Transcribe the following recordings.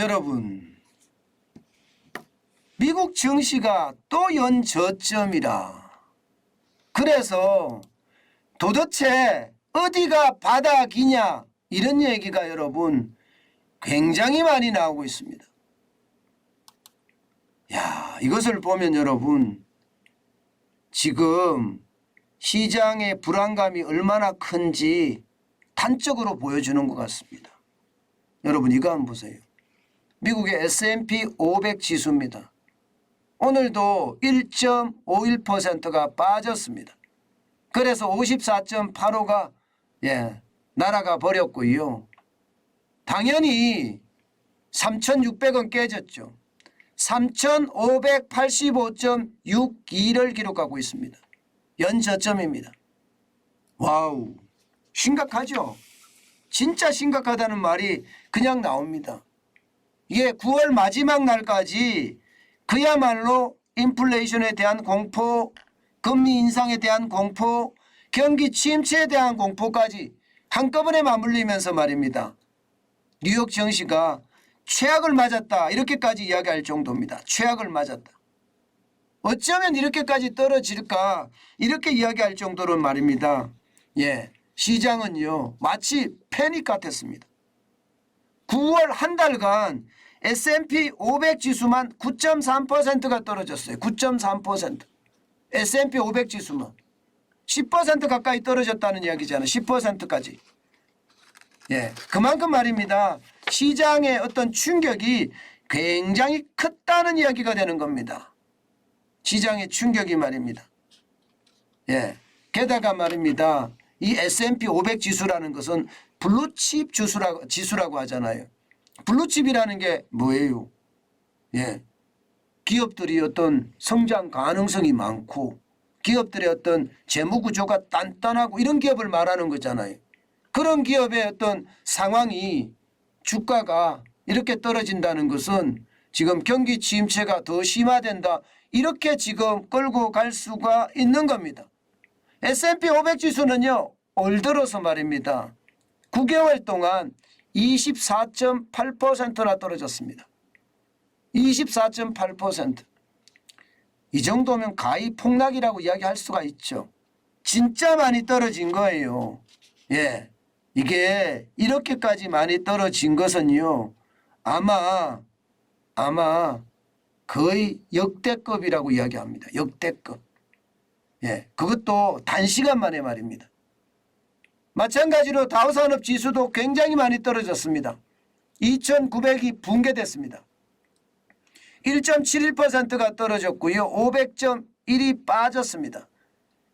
여러분, 미국 증시가 또 연저점이라. 그래서 도대체 어디가 바닥이냐 이런 얘기가 여러분 굉장히 많이 나오고 있습니다. 야, 이것을 보면 여러분 지금 시장의 불안감이 얼마나 큰지 단적으로 보여주는 것 같습니다. 여러분 이거 한번 보세요. 미국의 S&P 500 지수입니다. 오늘도 1.51%가 빠졌습니다. 그래서 54.85가 날아가 버렸고요. 당연히 3,600원 깨졌죠. 3,585.62를 기록하고 있습니다. 연저점입니다. 와우, 심각하죠? 진짜 심각하다는 말이 그냥 나옵니다. 이게 9월 마지막 날까지 그야말로 인플레이션에 대한 공포, 금리 인상에 대한 공포, 경기 침체에 대한 공포까지 한꺼번에 맞물리면서 말입니다. 뉴욕 증시가 최악을 맞았다 이렇게까지 이야기할 정도입니다. 최악을 맞았다. 어쩌면 이렇게까지 떨어질까 이렇게 이야기할 정도로 말입니다. 시장은요 마치 패닉 같았습니다. 9월 한 달간 S&P 500 지수만 9.3%가 떨어졌어요. 9.3%. S&P 500 지수만 10% 가까이 떨어졌다는 이야기잖아요. 10%까지. 그만큼 말입니다. 시장의 어떤 충격이 굉장히 컸다는 이야기가 되는 겁니다. 시장의 충격이 말입니다. 게다가 말입니다. 이 S&P 500 지수라는 것은 블루칩 지수라고 하잖아요. 블루칩이라는 게 뭐예요? 기업들이 어떤 성장 가능성이 많고 기업들의 어떤 재무구조가 단단하고 이런 기업을 말하는 거잖아요. 그런 기업의 어떤 상황이 주가가 이렇게 떨어진다는 것은 지금 경기 침체가 더 심화된다 이렇게 지금 끌고 갈 수가 있는 겁니다. S&P 500 지수는요 올 들어서 말입니다. 9개월 동안 24.8%나 떨어졌습니다. 24.8%. 이 정도면 가히 폭락이라고 이야기할 수가 있죠. 진짜 많이 떨어진 거예요. 이게 이렇게까지 많이 떨어진 것은요 아마 거의 역대급이라고 이야기합니다. 역대급. 그것도 단시간 만에 말입니다. 마찬가지로 다우산업 지수도 굉장히 많이 떨어졌습니다. 2,900이 붕괴됐습니다. 1.71%가 떨어졌고요. 500.1이 빠졌습니다.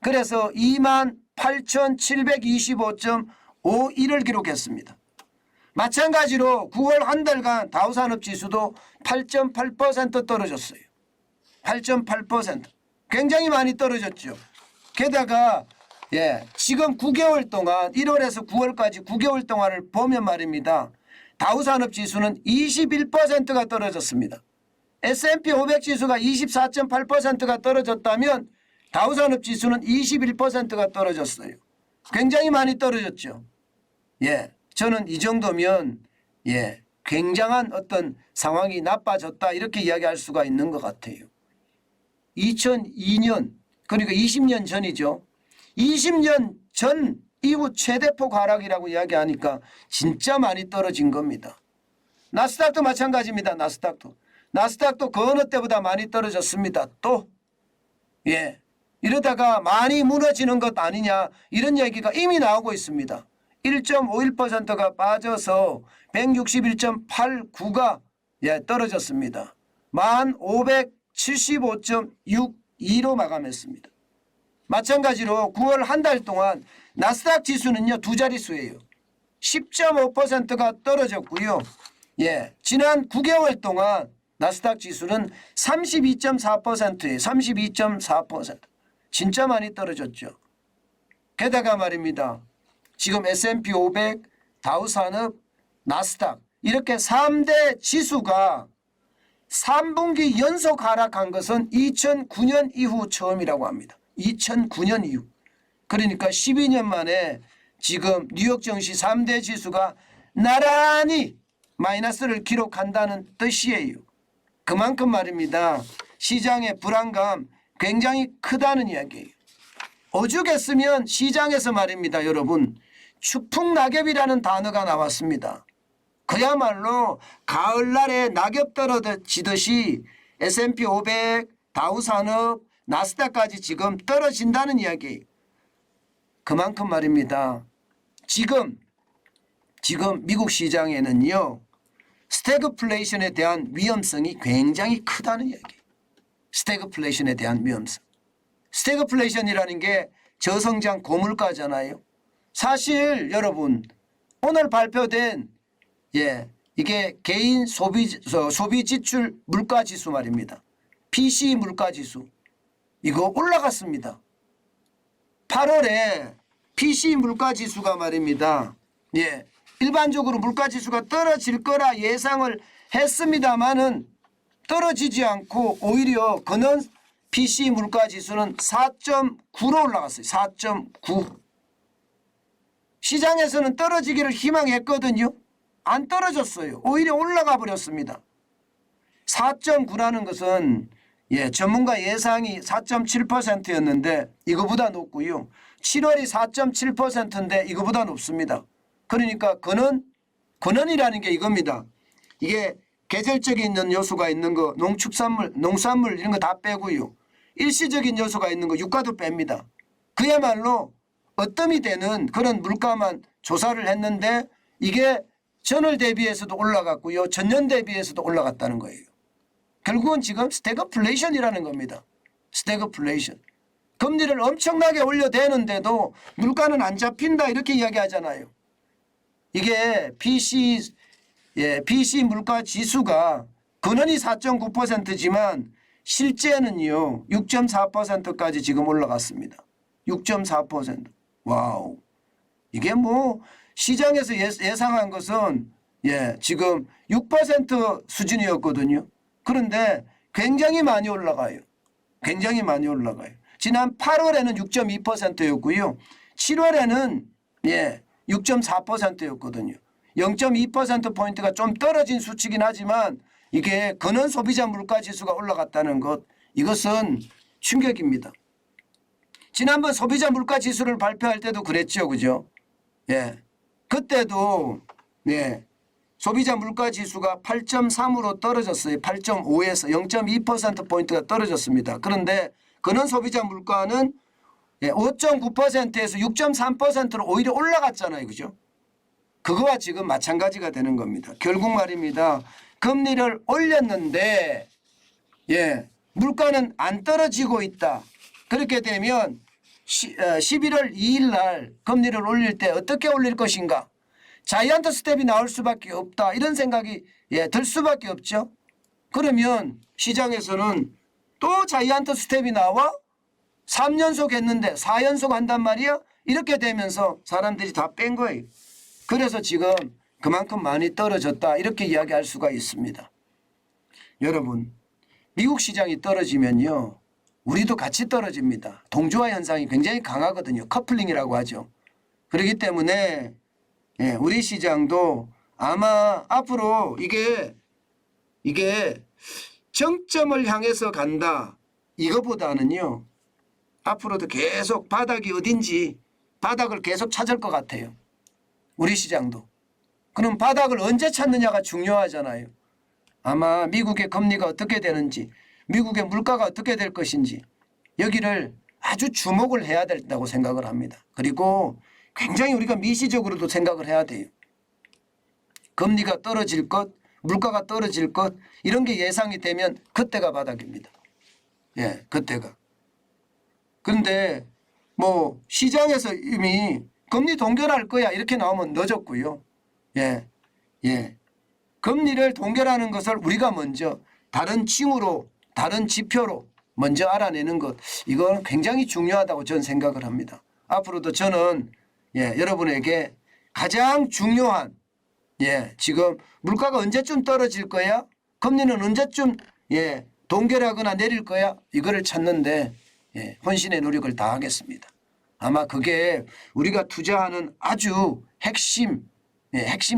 그래서 28,725.51을 기록했습니다. 마찬가지로 9월 한 달간 다우산업 지수도 8.8% 떨어졌어요. 8.8%. 굉장히 많이 떨어졌죠. 게다가 지금 9개월 동안 1월에서 9월까지 9개월 동안을 보면 말입니다. 다우산업 지수는 21%가 떨어졌습니다. S&P 500 지수가 24.8%가 떨어졌다면 다우산업 지수는 21%가 떨어졌어요. 굉장히 많이 떨어졌죠. 저는 이 정도면 굉장한 어떤 상황이 나빠졌다 이렇게 이야기할 수가 있는 것 같아요. 2002년 그러니까 20년 전이죠. 20년 전 이후 최대폭 하락이라고 이야기하니까 진짜 많이 떨어진 겁니다. 나스닥도 마찬가지입니다. 나스닥도 그 어느 때보다 많이 떨어졌습니다. 또 이러다가 많이 무너지는 것 아니냐 이런 얘기가 이미 나오고 있습니다. 1.51%가 빠져서 161.89가 떨어졌습니다. 1575.62로 마감했습니다. 마찬가지로 9월 한 달 동안 나스닥 지수는요 두 자릿수예요. 10.5%가 떨어졌고요. 지난 9개월 동안 나스닥 지수는 32.4%예요. 32.4%. 진짜 많이 떨어졌죠. 게다가 말입니다. 지금 S&P 500, 다우산업, 나스닥 이렇게 3대 지수가 3분기 연속 하락한 것은 2009년 이후 처음이라고 합니다. 2009년 이후. 그러니까 12년 만에 지금 뉴욕 증시 3대 지수가 나란히 마이너스를 기록한다는 뜻이에요. 그만큼 말입니다. 시장의 불안감 굉장히 크다는 이야기예요. 오죽했으면 시장에서 말입니다. 여러분 추풍낙엽이라는 단어가 나왔습니다. 그야말로 가을날에 낙엽 떨어지듯이 S&P 500, 다우산업, 나스닥까지 지금 떨어진다는 이야기예요. 그만큼 말입니다. 지금 미국 시장에는요. 스태그플레이션에 대한 위험성이 굉장히 크다는 이야기예요. 스태그플레이션에 대한 위험성. 스태그플레이션이라는 게 저성장 고물가잖아요. 사실 여러분 오늘 발표된 이게 개인 소비 지출 물가 지수 말입니다. PCE 물가 지수 이거 올라갔습니다. 8월에 PCE 물가 지수가 말입니다. 일반적으로 물가 지수가 떨어질 거라 예상을 했습니다만은 떨어지지 않고 오히려 근원 PCE 물가 지수는 4.9로 올라갔어요. 4.9. 시장에서는 떨어지기를 희망했거든요. 안 떨어졌어요. 오히려 올라가 버렸습니다. 4.9라는 것은 전문가 예상이 4.7%였는데 이거보다 높고요. 7월이 4.7%인데 이거보다 높습니다. 그러니까 근원이라는 게 이겁니다. 이게 계절적인 요소가 있는 거 농산물 이런 거 다 빼고요. 일시적인 요소가 있는 거 유가도 뺍니다. 그야말로 어뜸이 되는 그런 물가만 조사를 했는데 이게 전월 대비해서도 올라갔고요. 전년 대비해서도 올라갔다는 거예요. 결국은 지금 스태그플레이션이라는 겁니다. 스태그플레이션. 금리를 엄청나게 올려대는데도 물가는 안 잡힌다 이렇게 이야기하잖아요. 이게 PC 물가 지수가 근원이 4.9%지만 실제는요 6.4%까지 지금 올라갔습니다. 6.4%. 와우. 이게 뭐 시장에서 예상한 것은 지금 6% 수준이었거든요. 그런데 굉장히 많이 올라가요. 굉장히 많이 올라가요. 지난 8월에는 6.2%였고요. 7월에는 6.4%였거든요. 0.2%포인트가 좀 떨어진 수치긴 하지만 이게 근원 소비자 물가 지수가 올라갔다는 것 이것은 충격입니다. 지난번 소비자 물가 지수를 발표할 때도 그랬죠. 그죠? 그때도 소비자 물가 지수가 8.3으로 떨어졌어요. 8.5에서 0.2%포인트가 떨어졌습니다. 그런데 근원 소비자 물가는 5.9%에서 6.3%로 오히려 올라갔잖아요. 그죠? 그거와 지금 마찬가지가 되는 겁니다. 결국 말입니다. 금리를 올렸는데 물가는 안 떨어지고 있다. 그렇게 되면 11월 2일 날 금리를 올릴 때 어떻게 올릴 것인가. 자이언트 스텝이 나올 수밖에 없다. 이런 생각이 들 수밖에 없죠. 그러면 시장에서는 또 자이언트 스텝이 나와 3연속 했는데 4연속 한단 말이야. 이렇게 되면서 사람들이 다 뺀 거예요. 그래서 지금 그만큼 많이 떨어졌다. 이렇게 이야기할 수가 있습니다. 여러분 미국 시장이 떨어지면요. 우리도 같이 떨어집니다. 동조화 현상이 굉장히 강하거든요. 커플링이라고 하죠. 그렇기 때문에 우리 시장도 아마 앞으로 이게 정점을 향해서 간다. 이거보다는요. 앞으로도 계속 바닥이 어딘지 바닥을 계속 찾을 것 같아요. 우리 시장도. 그럼 바닥을 언제 찾느냐가 중요하잖아요. 아마 미국의 금리가 어떻게 되는지 미국의 물가가 어떻게 될 것인지 여기를 아주 주목을 해야 된다고 생각을 합니다. 그리고 굉장히 우리가 미시적으로도 생각을 해야 돼요. 금리가 떨어질 것, 물가가 떨어질 것 이런 게 예상이 되면 그때가 바닥입니다. 그때가. 그런데 뭐 시장에서 이미 금리 동결할 거야 이렇게 나오면 늦었고요. 금리를 동결하는 것을 우리가 먼저 다른 징후로 다른 지표로 먼저 알아내는 것 이건 굉장히 중요하다고 저는 생각을 합니다. 앞으로도 저는 여러분에게 가장 중요한 지금 물가가 언제쯤 떨어질 거야? 금리는 언제쯤 동결하거나 내릴 거야? 이거를 찾는데 혼신의 노력을 다하겠습니다. 아마 그게 우리가 투자하는 아주 핵심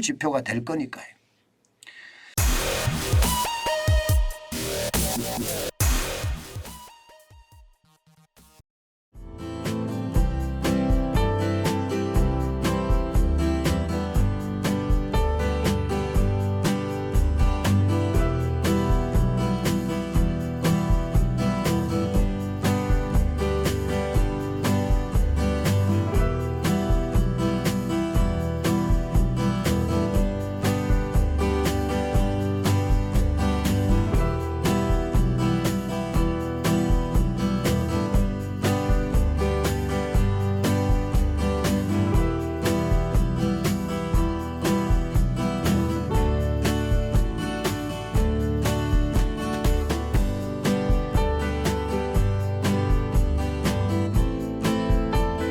지표가 될 거니까요.